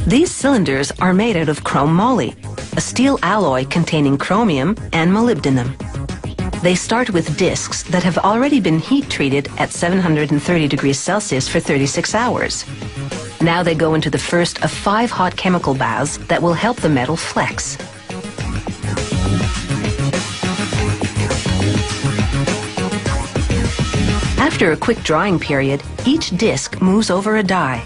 These cylinders are made out of chrome moly, a steel alloy containing chromium and molybdenum. They start with discs that have already been heat treated at 730 degrees Celsius for 36 hours. Now they go into the first of 5 hot chemical baths that will help the metal flex. After a quick drying period, each disc moves over a die.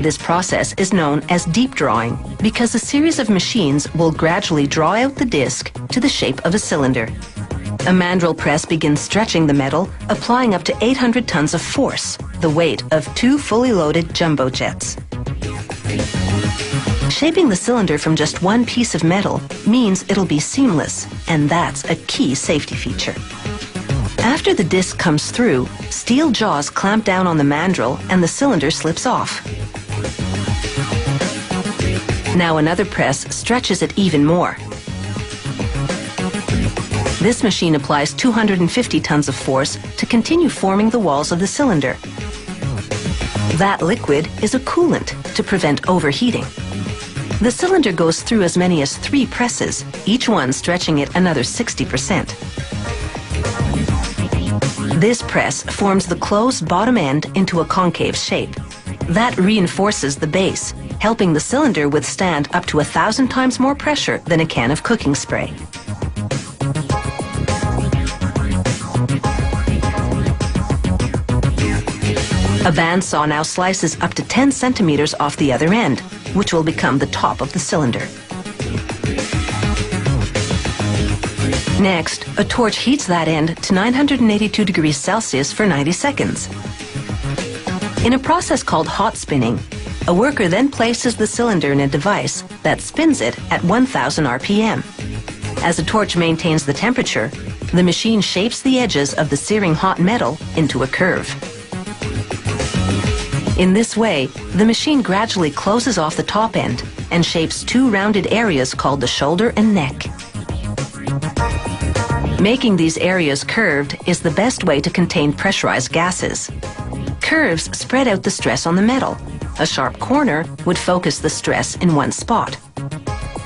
This process is known as deep drawing because a series of machines will gradually draw out the disc to the shape of a cylinder. A mandrel press begins stretching the metal, applying up to 800 tons of force, the weight of 2 fully loaded jumbo jets. Shaping the cylinder from just one piece of metal means it'll be seamless, and that's a key safety feature. After the disc comes through, steel jaws clamp down on the mandrel and the cylinder slips off. Now another press stretches it even more. This machine applies 250 tons of force to continue forming the walls of the cylinder. That liquid is a coolant to prevent overheating. The cylinder goes through as many as 3 presses, each one stretching it another 60%. This press forms the closed bottom end into a concave shape. That reinforces the base, helping the cylinder withstand up to 1,000 times more pressure than a can of cooking spray. A bandsaw now slices up to 10 centimeters off the other end, which will become the top of the cylinder. Next, a torch heats that end to 982 degrees Celsius for 90 seconds. In a process called hot spinning, a worker then places the cylinder in a device that spins it at 1,000 RPM. As the torch maintains the temperature, the machine shapes the edges of the searing hot metal into a curve. In this way, the machine gradually closes off the top end and shapes 2 rounded areas called the shoulder and neck. Making these areas curved is the best way to contain pressurized gases. Curves spread out the stress on the metal. A sharp corner would focus the stress in one spot.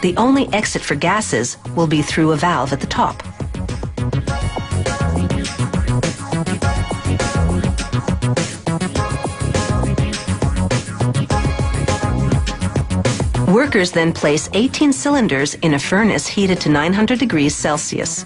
The only exit for gases will be through a valve at the top. Workers then place 18 cylinders in a furnace heated to 900 degrees Celsius.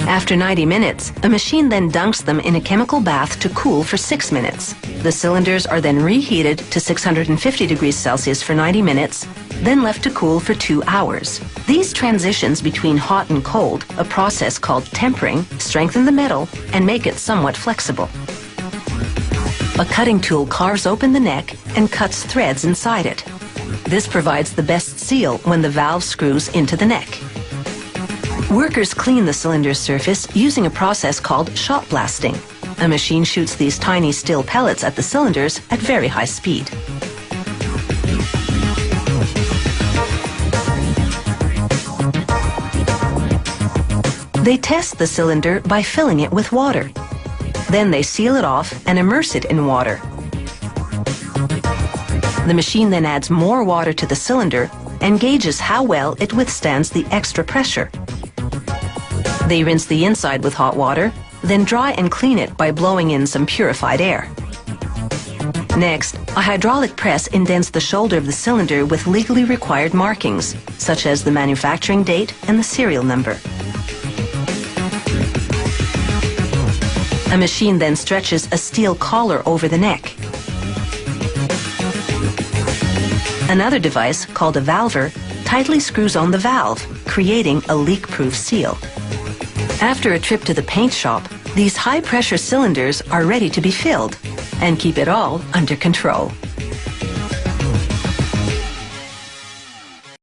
After 90 minutes, a machine then dunks them in a chemical bath to cool for 6 minutes. The cylinders are then reheated to 650 degrees Celsius for 90 minutes, then left to cool for 2 hours. These transitions between hot and cold, a process called tempering, strengthen the metal and make it somewhat flexible. A cutting tool carves open the neck and cuts threads inside it. This provides the best seal when the valve screws into the neck. Workers clean the cylinder surface using a process called shot blasting. A machine shoots these tiny steel pellets at the cylinders at very high speed. They test the cylinder by filling it with water. Then they seal it off and immerse it in water. The machine then adds more water to the cylinder and gauges how well it withstands the extra pressure. They rinse the inside with hot water, then dry and clean it by blowing in some purified air. Next, a hydraulic press indents the shoulder of the cylinder with legally required markings, such as the manufacturing date and the serial number. A machine then stretches a steel collar over the neck. Another device, called a valver, tightly screws on the valve, creating a leak-proof seal. After a trip to the paint shop, these high-pressure cylinders are ready to be filled and keep it all under control.